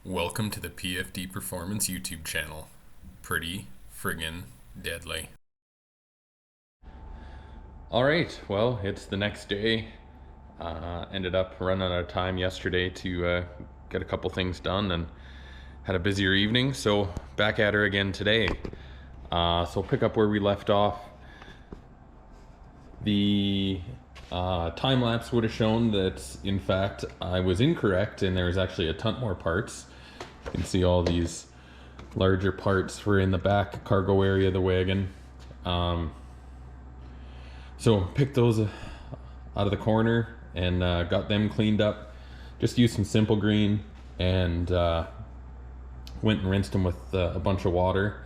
Welcome to the PFD Performance YouTube channel. Pretty friggin' deadly. Alright, well, it's the next day. Ended up running out of time yesterday to get a couple things done and had a busier evening, so back at her again today. So pick up where we left off. The time lapse would have shown that in fact I was incorrect and there's actually a ton more parts. You can see all these larger parts were in the back cargo area of the wagon. So picked those out of the corner and got them cleaned up. Just used some simple green and went and rinsed them with a bunch of water.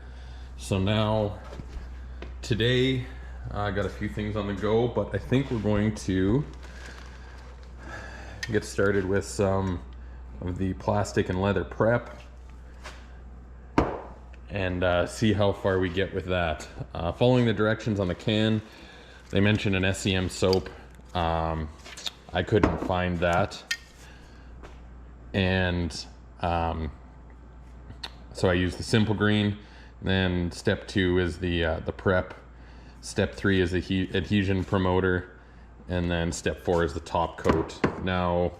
So now today I got a few things on the go, but I think we're going to get started with some of the plastic and leather prep and see how far we get with that. Following the directions on the can, they mentioned an SEM soap. I couldn't find that, and so I used the simple green. Then step 2 is the prep. Step 3 is the adhesion promoter, and then step 4 is the top coat. Now,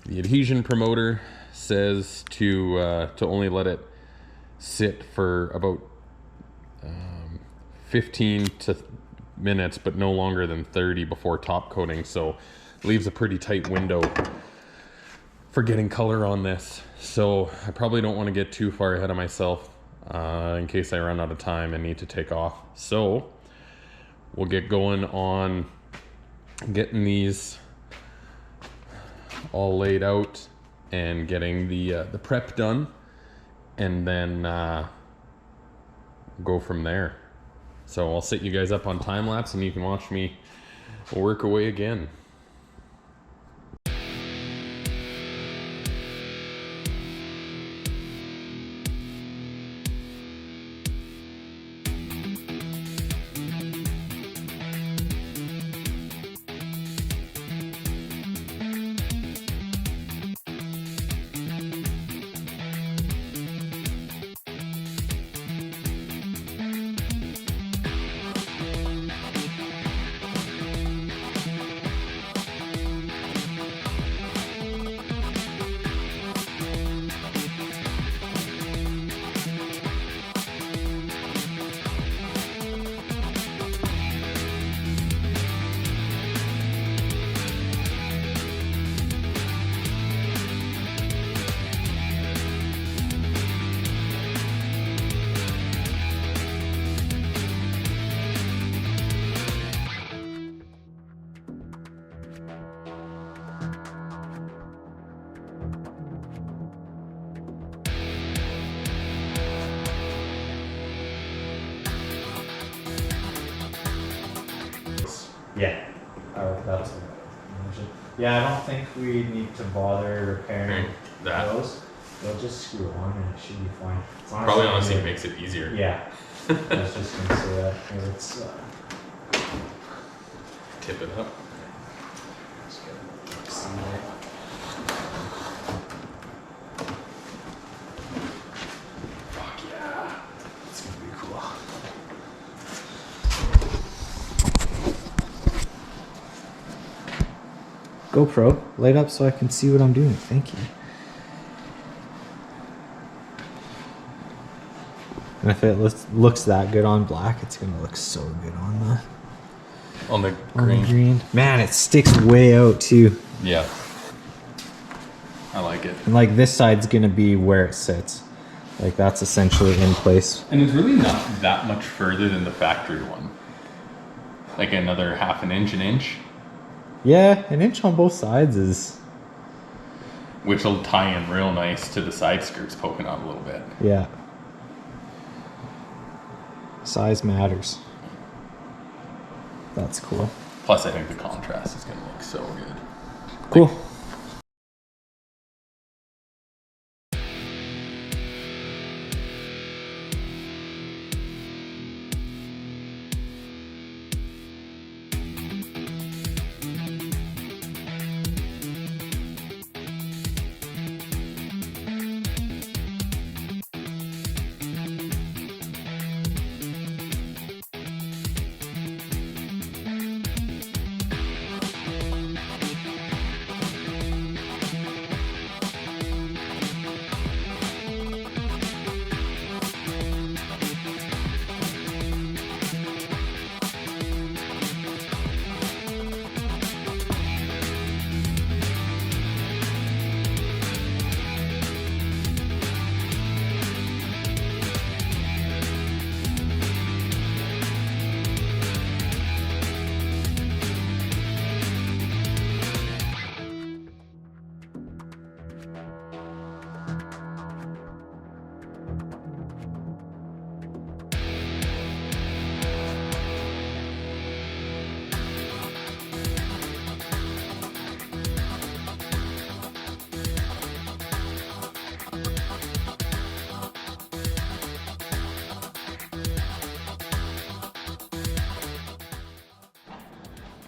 the adhesion promoter says to only let it sit for about 15 minutes, but no longer than 30 before top coating. So leaves a pretty tight window for getting color on this. So I probably don't want to get too far ahead of myself in case I run out of time and need to take off. So we'll get going on getting these all laid out and getting the prep done, and then go from there. So I'll set you guys up on time lapse and you can watch me work away again. Yeah, that's it. Yeah, I don't think we need to bother repairing those. They'll just screw on and it should be fine. Probably honestly makes it easier. Yeah, I was just gonna say that. Let's tip it up. let's get it. See there. Fuck yeah, it's gonna be cool. GoPro, light up so I can see what I'm doing. Thank you. And if it looks that good on black, it's gonna look so good on the the green. Man, it sticks way out too. Yeah, I like it. And like this side's gonna be where it sits. Like that's essentially in place. And it's really not that much further than the factory one. Like another half an inch. Yeah, an inch on both sides is... Which will tie in real nice to the side skirts poking out a little bit. Yeah. Size matters. That's cool. Plus I think the contrast is going to look so good. Cool. Like,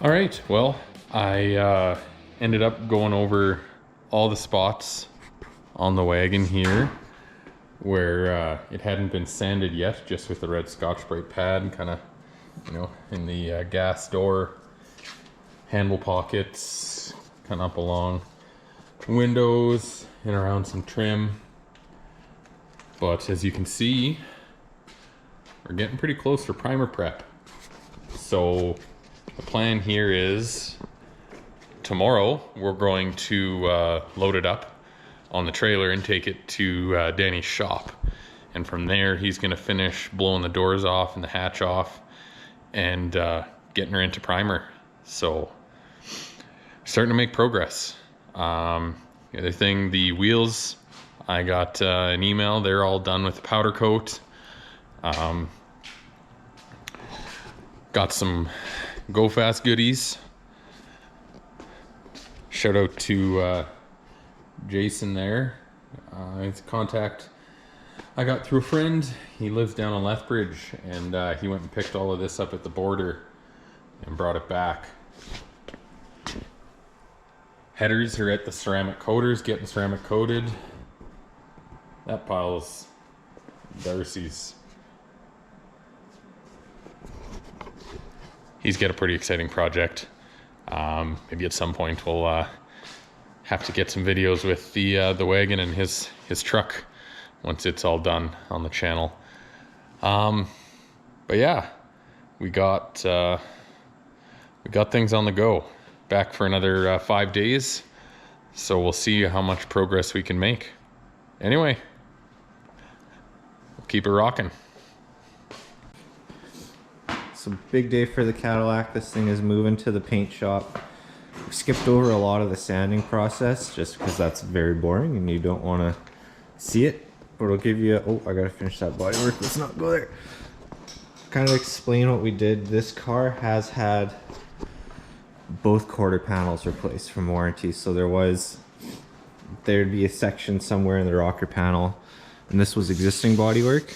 All right, well, I ended up going over all the spots on the wagon here where it hadn't been sanded yet, just with the red Scotch-Brite pad, kind of, you know, in the gas door, handle pockets, kind of up along windows and around some trim. But as you can see, we're getting pretty close for primer prep. So the plan here is tomorrow we're going to load it up on the trailer and take it to Danny's shop. And from there, he's gonna finish blowing the doors off and the hatch off and getting her into primer. So starting to make progress. The other thing, the wheels, I got an email, they're all done with the powder coat. Got some Go Fast goodies. Shout out to Jason there. It's a contact I got through a friend. He lives down on Lethbridge, and he went and picked all of this up at the border and brought it back. Headers are at the ceramic coaters, getting ceramic coated. That pile's Darcy's. He's got a pretty exciting project. Maybe at some point we'll have to get some videos with the wagon and his truck once it's all done on the channel. But yeah, we got things on the go. Back for another 5 days, so we'll see how much progress we can make. Anyway, we'll keep it rocking. So big day for the Cadillac. This thing is moving to the paint shop. We skipped over a lot of the sanding process just because that's very boring and you don't want to see it. But it'll give you oh, I gotta finish that bodywork. Let's not go there. Kind of explain what we did. This car has had both quarter panels replaced from warranty. So there'd be a section somewhere in the rocker panel, and this was existing bodywork.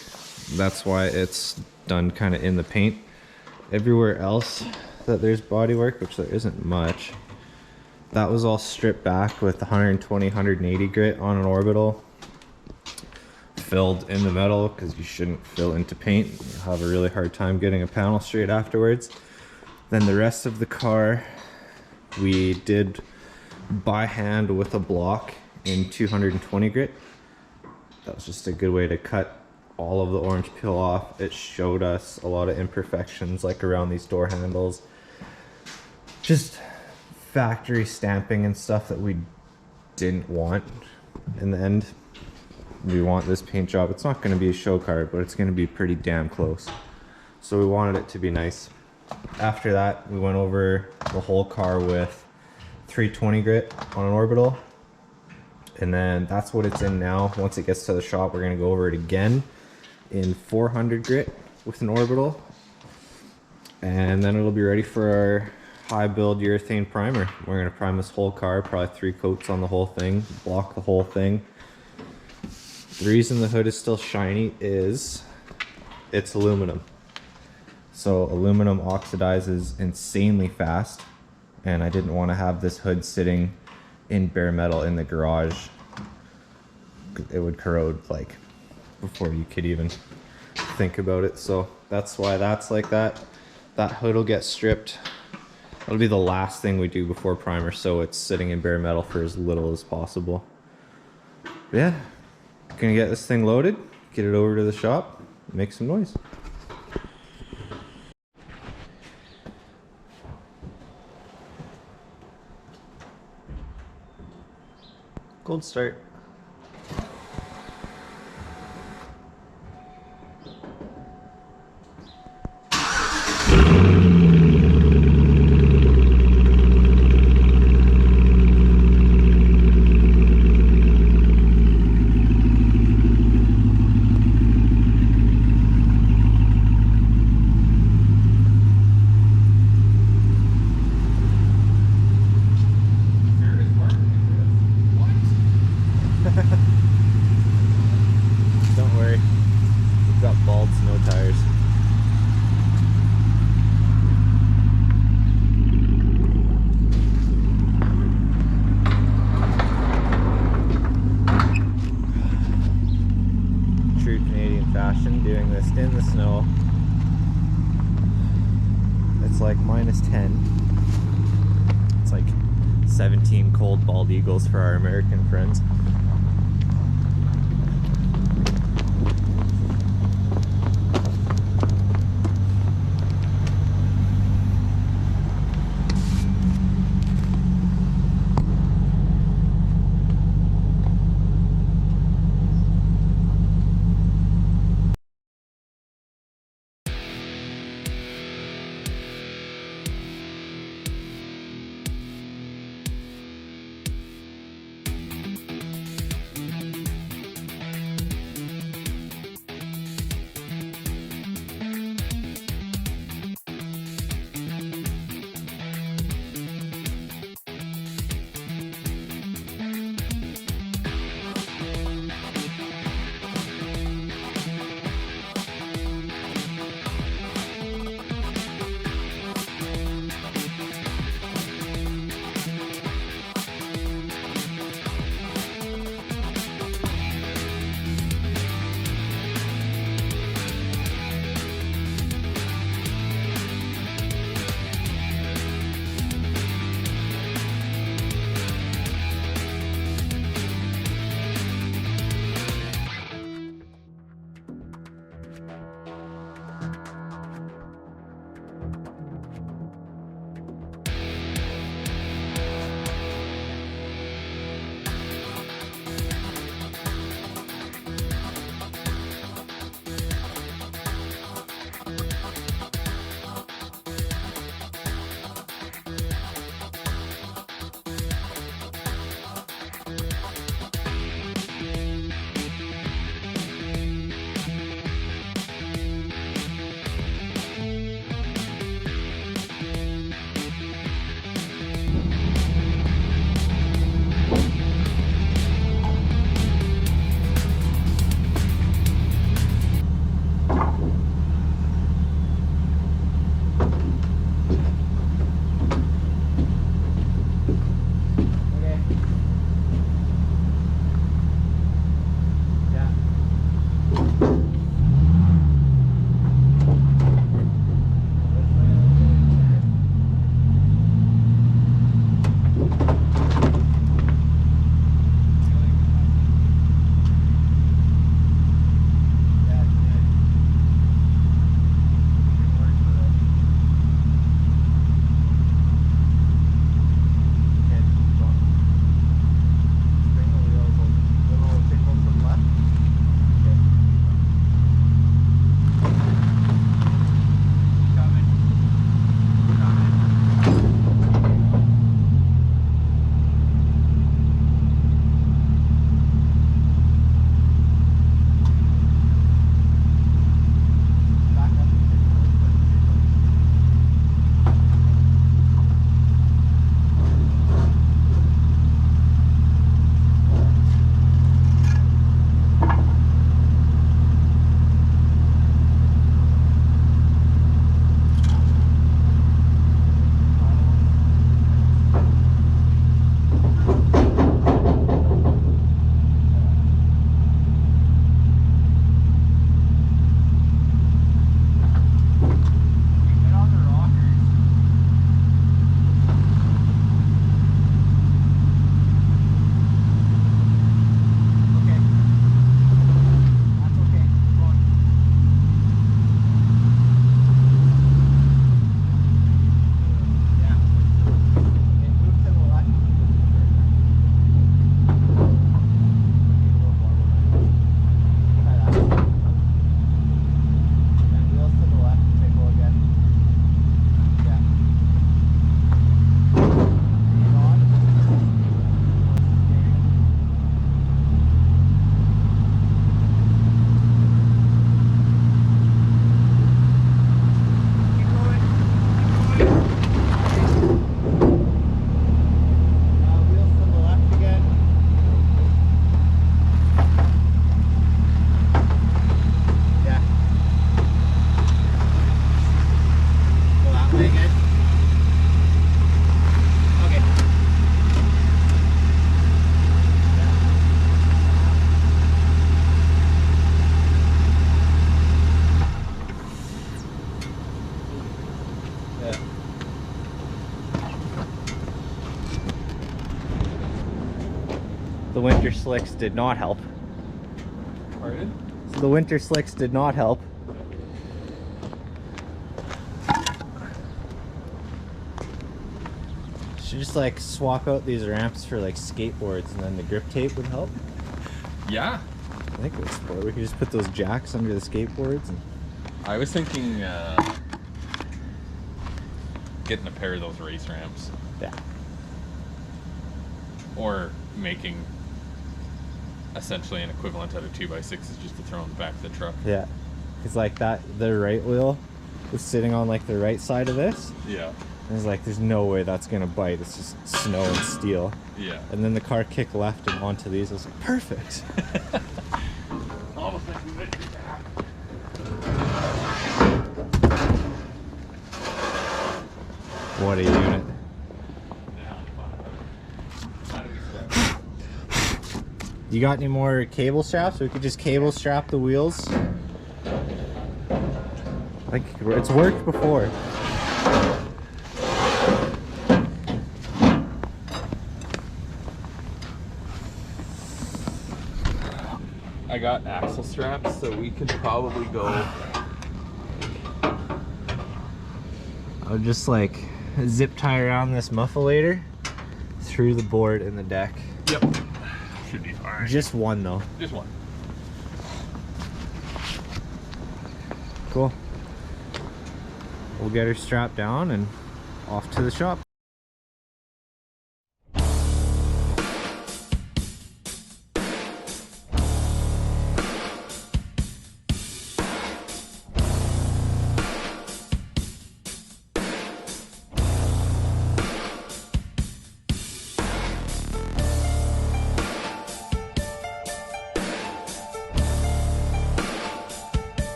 That's why it's done kind of in the paint. Everywhere else that there's bodywork, which there isn't much, that was all stripped back with 120, 180 grit on an orbital, filled in the metal, because you shouldn't fill into paint. You'll have a really hard time getting a panel straight afterwards. Then the rest of the car we did by hand with a block in 220 grit. That was just a good way to cut all of the orange peel off. It showed us a lot of imperfections like around these door handles, just factory stamping and stuff that we didn't want. In the end, we want this paint job. It's not going to be a show car, but it's going to be pretty damn close. So we wanted it to be nice. After that, we went over the whole car with 320 grit on an orbital, and then that's what it's in now. Once it gets to the shop, we're going to go over it again in 400 grit with an orbital, and then it'll be ready for our high build urethane primer. We're going to prime this whole car, probably 3 coats on the whole thing, block the whole thing. The reason the hood is still shiny is it's aluminum. So aluminum oxidizes insanely fast, and I didn't want to have this hood sitting in bare metal in the garage. It would corrode like before you could even think about it. So that's why that's like that. That hood will get stripped. It'll be the last thing we do before primer, so it's sitting in bare metal for as little as possible. But yeah, gonna get this thing loaded, get it over to the shop, make some noise. Cold start. doing this in the snow. It's like -10. It's like 17 cold bald eagles for our American friends. winter slicks did not help. Pardon? So the winter slicks did not help. Should just like swap out these ramps for like skateboards, and then the grip tape would help. Yeah. I think it would support. We could just put those jacks under the skateboards. And I was thinking getting a pair of those race ramps. yeah. Or making essentially an equivalent out of 2x6s just to throw in the back of the truck. Yeah. It's like that, the right wheel was sitting on like the right side of this. Yeah. And it's like, there's no way that's gonna bite. It's just snow and steel. Yeah. And then the car kicked left and onto these. I was like, perfect. Almost like we went through that. What a unit. You got any more cable straps? We could just cable strap the wheels. I think it's worked before. I got axle straps, so we could probably go. I'll just like zip tie around this muffler through the board and the deck. Yep. Should be fine. Just one though. Just one. Cool. We'll get her strapped down and off to the shop.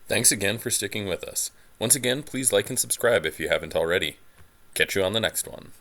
Thanks again for sticking with us. Once again, please like and subscribe if you haven't already. Catch you on the next one.